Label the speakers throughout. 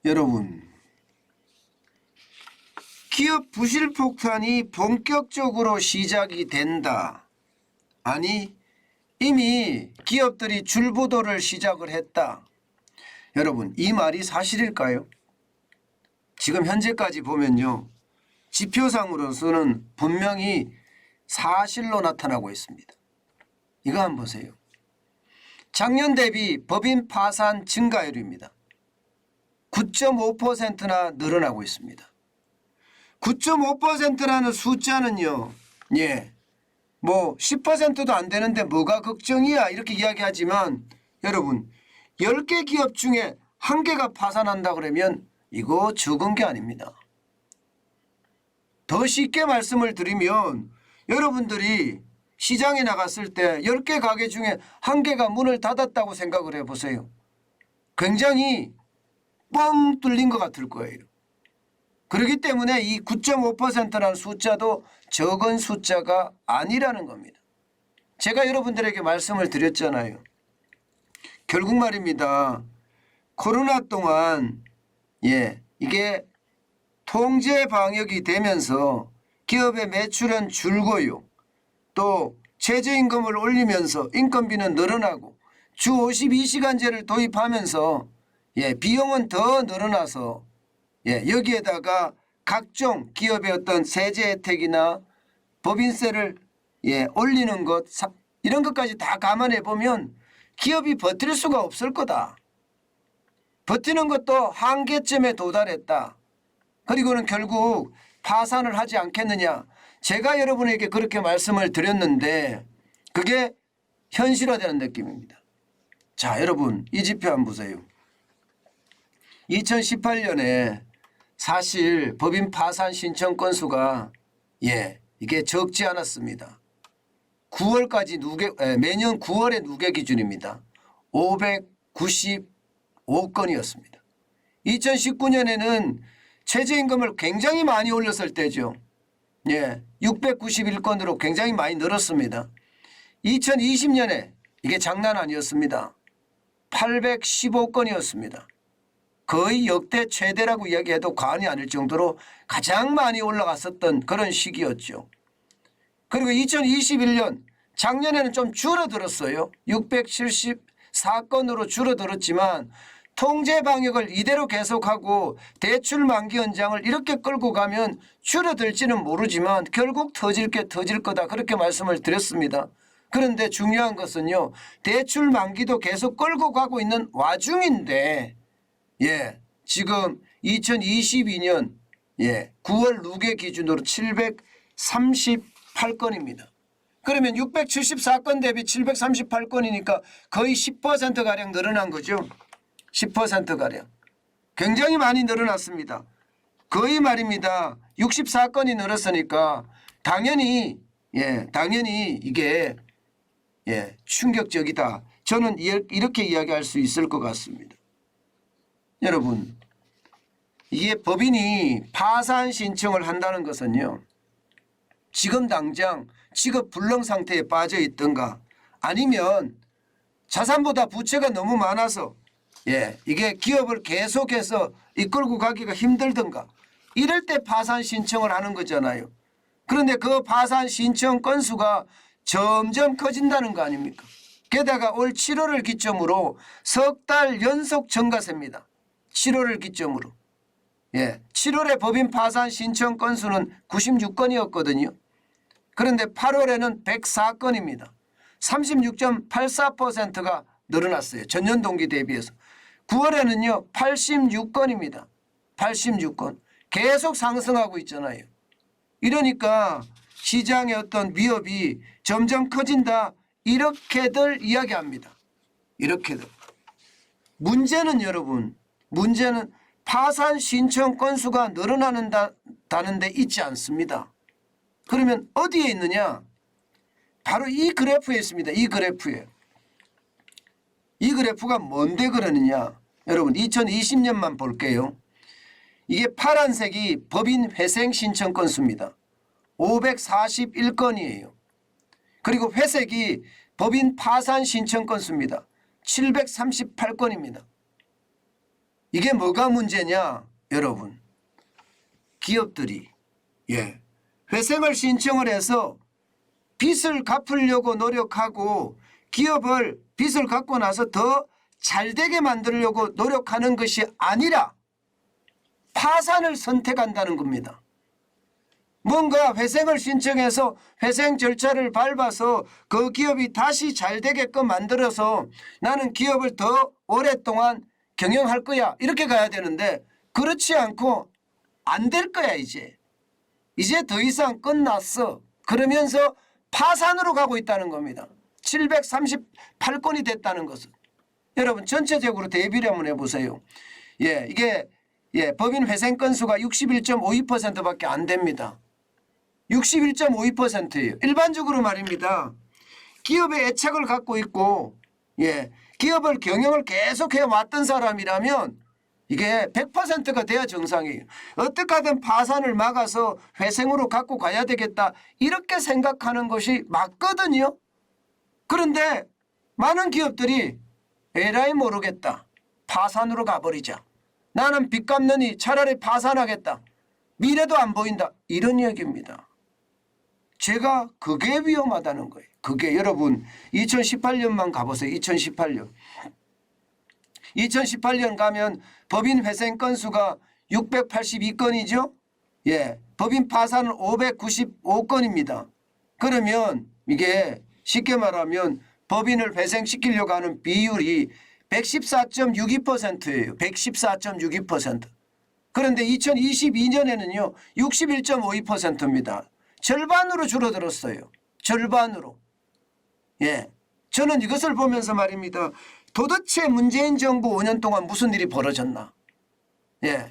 Speaker 1: 여러분, 기업 부실폭탄이 본격적으로 시작이 된다. 아니, 이미 기업들이 줄부도를 시작을 했다. 여러분, 이 말이 사실일까요? 지금 현재까지 보면요, 지표상으로서는 분명히 사실로 나타나고 있습니다. 이거 한번 보세요. 작년 대비 법인 파산 증가율입니다. 9.5%나 늘어나고 있습니다. 9.5%라는 숫자는요, 뭐 10%도 안 되는데 뭐가 걱정이야 이렇게 이야기하지만 여러분, 10개 기업 중에 1개가 파산한다 그러면 이거 적은 게 아닙니다. 더 쉽게 말씀을 드리면 여러분들이 시장에 나갔을 때 10개 가게 중에 1개가 문을 닫았다고 생각을 해보세요. 굉장히 뻥 뚫린 것 같을 거예요. 그렇기 때문에 이 9.5%라는 숫자도 적은 숫자가 아니라는 겁니다. 제가 여러분들에게 말씀을 드렸잖아요. 결국 말입니다. 코로나 동안 이게 통제 방역이 되면서 기업의 매출은 줄고요. 또 최저임금을 올리면서 인건비는 늘어나고 주 52시간제를 도입하면서 비용은 더 늘어나서 여기에다가 각종 기업의 어떤 세제 혜택이나 법인세를 올리는 것 이런 것까지 다 감안해 보면 기업이 버틸 수가 없을 거다. 버티는 것도 한계점에 도달했다. 그리고는 결국 파산을 하지 않겠느냐. 제가 여러분에게 그렇게 말씀을 드렸는데 그게 현실화되는 느낌입니다. 자, 여러분 이 지표 한번 보세요. 2018년에 사실 법인 파산 신청 건수가 이게 적지 않았습니다. 9월까지 매년 9월의 누계 기준입니다. 595건이었습니다. 2019년에는 최저임금을 굉장히 많이 올렸을 때죠. 691건으로 굉장히 많이 늘었습니다. 2020년에 이게 장난 아니었습니다. 815건이었습니다. 거의 역대 최대라고 이야기해도 과언이 아닐 정도로 가장 많이 올라갔었던 그런 시기였죠. 그리고 2021년 작년에는 좀 줄어들었어요. 674건으로 줄어들었지만 통제 방역을 이대로 계속하고 대출 만기 연장을 이렇게 끌고 가면 줄어들지는 모르지만 결국 터질 게 터질 거다 그렇게 말씀을 드렸습니다. 그런데 중요한 것은요, 대출 만기도 계속 끌고 가고 있는 와중인데 지금 2022년 9월 누계 기준으로 738건입니다. 그러면 674건 대비 738건이니까 거의 10%가량 늘어난 거죠. 10%가량. 굉장히 많이 늘어났습니다. 거의 말입니다. 64건이 늘었으니까 당연히 이게 충격적이다. 저는 이렇게 이야기할 수 있을 것 같습니다. 여러분, 이게 법인이 파산 신청을 한다는 것은요, 지금 당장 직업 불능 상태에 빠져 있던가 아니면 자산보다 부채가 너무 많아서 이게 기업을 계속해서 이끌고 가기가 힘들던가 이럴 때 파산 신청을 하는 거잖아요. 그런데 그 파산 신청 건수가 점점 커진다는 거 아닙니까? 게다가 올 7월을 기점으로 석 달 연속 증가세입니다. 7월을 기점으로. 7월에 법인 파산 신청 건수는 96건이었거든요. 그런데 8월에는 104건입니다. 36.84%가 늘어났어요. 전년 동기 대비해서. 9월에는요 86건입니다. 86건. 계속 상승하고 있잖아요. 이러니까 시장의 어떤 위협이 점점 커진다 이렇게들 이야기합니다. 이렇게들. 문제는 여러분, 문제는 파산 신청 건수가 늘어나는 데 있지 않습니다. 그러면 어디에 있느냐? 바로 이 그래프에 있습니다. 이 그래프에. 이 그래프가 뭔데 그러느냐? 여러분 2020년만 볼게요. 이게 파란색이 법인 회생 신청 건수입니다. 541건이에요. 그리고 회색이 법인 파산 신청 건수입니다. 738건입니다. 이게 뭐가 문제냐 여러분. 기업들이 회생을 신청을 해서 빚을 갚으려고 노력하고 기업을 빚을 갚고 나서 더 잘되게 만들려고 노력하는 것이 아니라 파산을 선택한다는 겁니다. 뭔가 회생을 신청해서 회생 절차를 밟아서 그 기업이 다시 잘되게끔 만들어서 나는 기업을 더 오랫동안 경영할 거야 이렇게 가야 되는데 그렇지 않고 안 될 거야. 이제 더 이상 끝났어 그러면서 파산으로 가고 있다는 겁니다. 738건이 됐다는 것은 여러분 전체적으로 대비를 한번 해보세요. 이게 법인 회생 건수가 61.52%밖에 안 됩니다. 61.52%예요. 일반적으로 말입니다. 기업의 애착을 갖고 있고 기업을 경영을 계속해 왔던 사람이라면 이게 100%가 돼야 정상이에요. 어떻게 하든 파산을 막아서 회생으로 갖고 가야 되겠다 이렇게 생각하는 것이 맞거든요. 그런데 많은 기업들이 에라이 모르겠다. 파산으로 가버리자. 나는 빚 갚느니 차라리 파산하겠다. 미래도 안 보인다. 이런 얘기입니다. 제가 그게 위험하다는 거예요. 그게 여러분 2018년만 가보세요. 2018년 가면 법인 회생 건수가 682건이죠. 법인 파산은 595건입니다. 그러면 이게 쉽게 말하면 법인을 회생시키려고 하는 비율이 114.62%예요. 114.62%. 그런데 2022년에는요. 61.52%입니다. 절반으로 줄어들었어요. 절반으로. 저는 이것을 보면서 말입니다. 도대체 문재인 정부 5년 동안 무슨 일이 벌어졌나.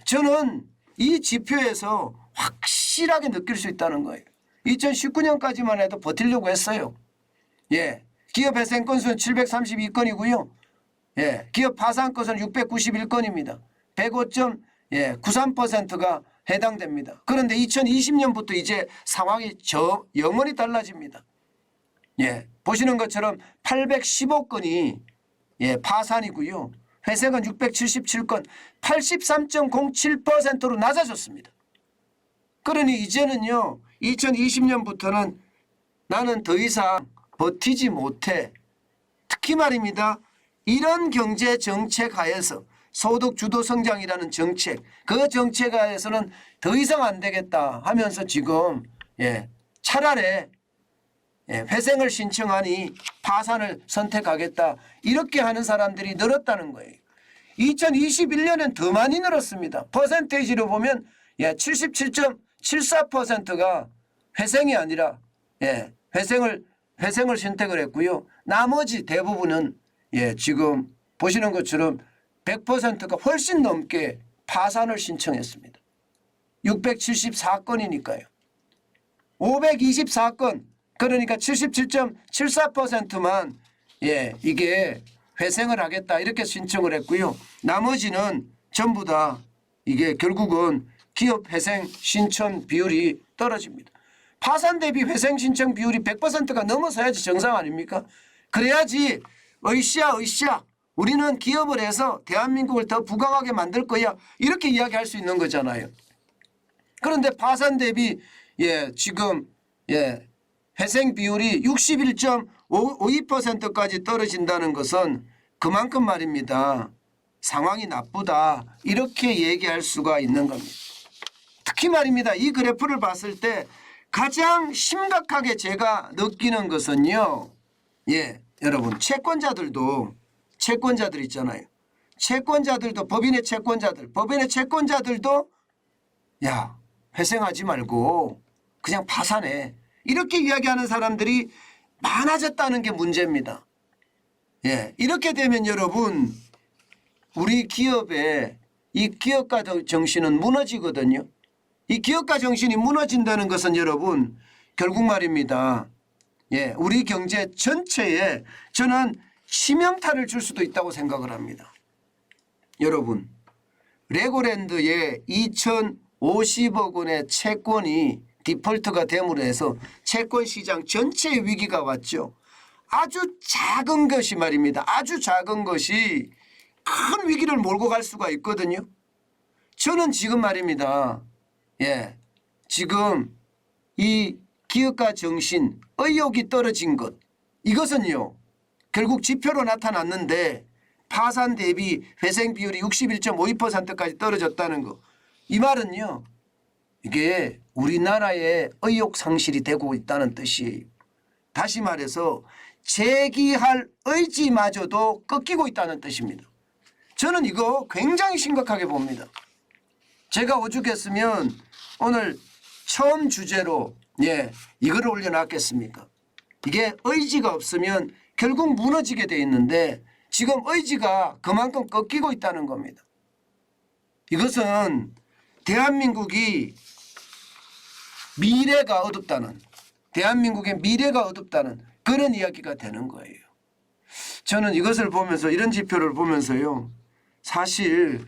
Speaker 1: 저는 이 지표에서 확실하게 느낄 수 있다는 거예요. 2019년까지만 해도 버티려고 했어요. 기업 회생 건수는 732건이고요. 기업 파산 건수는 691건입니다. 105.93%가 해당됩니다. 그런데 2020년부터 이제 상황이 영원히 달라집니다. 보시는 것처럼 815건이 파산이고요. 회생은 677건 83.07%로 낮아졌습니다. 그러니 이제는요. 2020년부터는 나는 더 이상 버티지 못해. 특히 말입니다. 이런 경제 정책 하에서 소득 주도 성장이라는 정책, 그 정책 하에서는 더 이상 안 되겠다 하면서 지금 차라리 회생을 신청하니 파산을 선택하겠다 이렇게 하는 사람들이 늘었다는 거예요. 2021년엔 더 많이 늘었습니다. 퍼센테이지로 보면 77.74%가 회생이 아니라 회생을 선택을 했고요. 나머지 대부분은 지금 보시는 것처럼 100%가 훨씬 넘게 파산을 신청했습니다. 674건이니까요. 524건 그러니까 77.74%만 이게 회생을 하겠다 이렇게 신청을 했고요. 나머지는 전부 다 이게 결국은 기업 회생 신청 비율이 떨어집니다. 파산 대비 회생 신청 비율이 100%가 넘어서야지 정상 아닙니까? 그래야지 으쌰 우리는 기업을 해서 대한민국을 더 부강하게 만들 거야 이렇게 이야기할 수 있는 거잖아요. 그런데 파산 대비 지금 회생 비율이 61.52%까지 떨어진다는 것은 그만큼 말입니다. 상황이 나쁘다 이렇게 얘기할 수가 있는 겁니다. 특히 말입니다. 이 그래프를 봤을 때 가장 심각하게 제가 느끼는 것은요. 여러분 채권자들 있잖아요. 채권자들도 법인의 채권자들도 회생하지 말고 그냥 파산해. 이렇게 이야기하는 사람들이 많아졌다는 게 문제입니다. 이렇게 되면 여러분 우리 기업의 이 기업가 정신은 무너지거든요. 이 기업가 정신이 무너진다는 것은 여러분 결국 말입니다. 우리 경제 전체에 저는 치명타를 줄 수도 있다고 생각을 합니다. 여러분 레고랜드에 2,050억 원의 채권이 디폴트가 됨으로 해서 채권 시장 전체에 위기가 왔죠. 아주 작은 것이 말입니다. 아주 작은 것이 큰 위기를 몰고 갈 수가 있거든요. 저는 지금 말입니다. 예, 지금 이 기업가 정신, 의욕이 떨어진 것, 이것은요 결국 지표로 나타났는데 파산 대비 회생 비율이 61.52%까지 떨어졌다는 거, 이 말은요 이게 우리나라의 의욕 상실이 되고 있다는 뜻이에요. 다시 말해서 재기할 의지마저도 꺾이고 있다는 뜻입니다. 저는 이거 굉장히 심각하게 봅니다. 제가 오죽했으면 오늘 처음 주제로 이거를 올려놨겠습니까? 이게 의지가 없으면 결국 무너지게 돼 있는데 지금 의지가 그만큼 꺾이고 있다는 겁니다. 이것은 대한민국이 미래가 어둡다는, 대한민국의 미래가 어둡다는 그런 이야기가 되는 거예요. 저는 이것을 보면서, 이런 지표를 보면서요 사실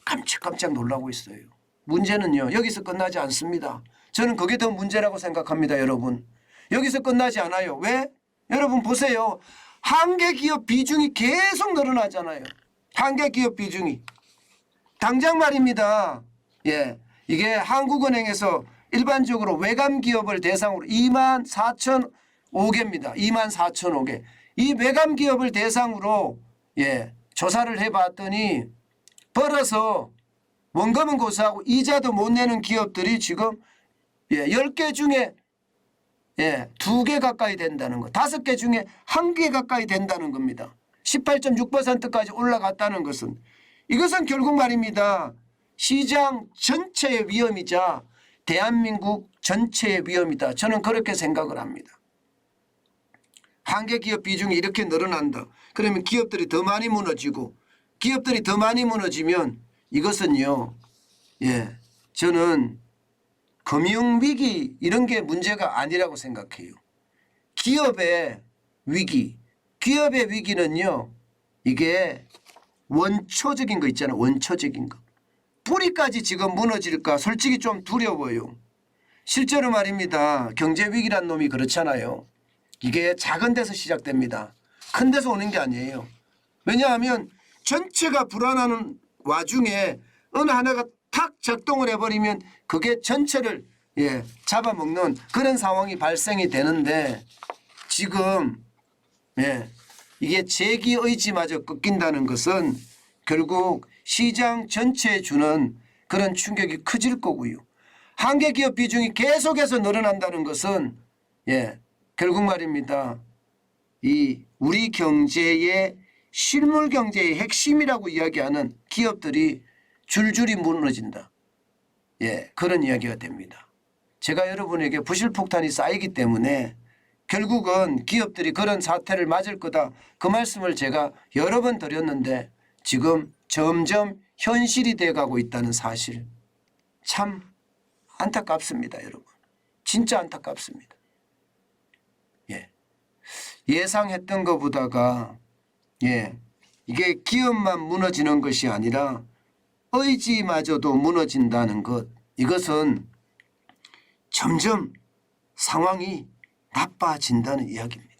Speaker 1: 깜짝깜짝 놀라고 있어요. 문제는요 여기서 끝나지 않습니다. 저는 그게 더 문제라고 생각합니다. 여러분, 여기서 끝나지 않아요. 왜? 여러분 보세요. 한계기업 비중이 계속 늘어나잖아요. 한계기업 비중이 당장 말입니다. 이게 한국은행에서 일반적으로 외감기업을 대상으로 24,005개입니다. 24,005개. 이 외감기업을 대상으로 조사를 해봤더니 벌어서 원금은 고사하고 이자도 못 내는 기업들이 지금 10개 중에 2개 가까이 된다는 거, 5개 중에 1개 가까이 된다는 겁니다. 18.6%까지 올라갔다는 것은, 이것은 결국 말입니다. 시장 전체의 위험이자 대한민국 전체의 위험이다. 저는 그렇게 생각을 합니다. 한계기업 비중이 이렇게 늘어난다. 그러면 기업들이 더 많이 무너지고, 기업들이 더 많이 무너지면 이것은요 저는 금융위기 이런 게 문제가 아니라고 생각해요. 기업의 위기, 기업의 위기는요 이게 원초적인 거 있잖아요. 원초적인 거. 뿌리까지 지금 무너질까 솔직히 좀 두려워요. 실제로 말입니다. 경제위기란 놈이 그렇잖아요. 이게 작은 데서 시작됩니다. 큰 데서 오는 게 아니에요. 왜냐하면 전체가 불안하는 와중에 어느 하나가 탁 작동을 해버리면 그게 전체를 잡아먹는 그런 상황이 발생이 되는데, 지금 이게 재기 의지마저 꺾인다는 것은 결국 시장 전체에 주는 그런 충격이 커질 거고요. 한계기업 비중이 계속해서 늘어난다는 것은 결국 말입니다. 이 우리 경제의 실물 경제의 핵심이라고 이야기하는 기업들이 줄줄이 무너진다. 그런 이야기가 됩니다. 제가 여러분에게 부실폭탄이 쌓이기 때문에 결국은 기업들이 그런 사태를 맞을 거다, 그 말씀을 제가 여러 번 드렸는데 지금 점점 현실이 돼가고 있다는 사실, 참 안타깝습니다. 여러분, 진짜 안타깝습니다. 예상했던 것보다가 이게 기업만 무너지는 것이 아니라 의지마저도 무너진다는 것, 이것은 점점 상황이 나빠진다는 이야기입니다.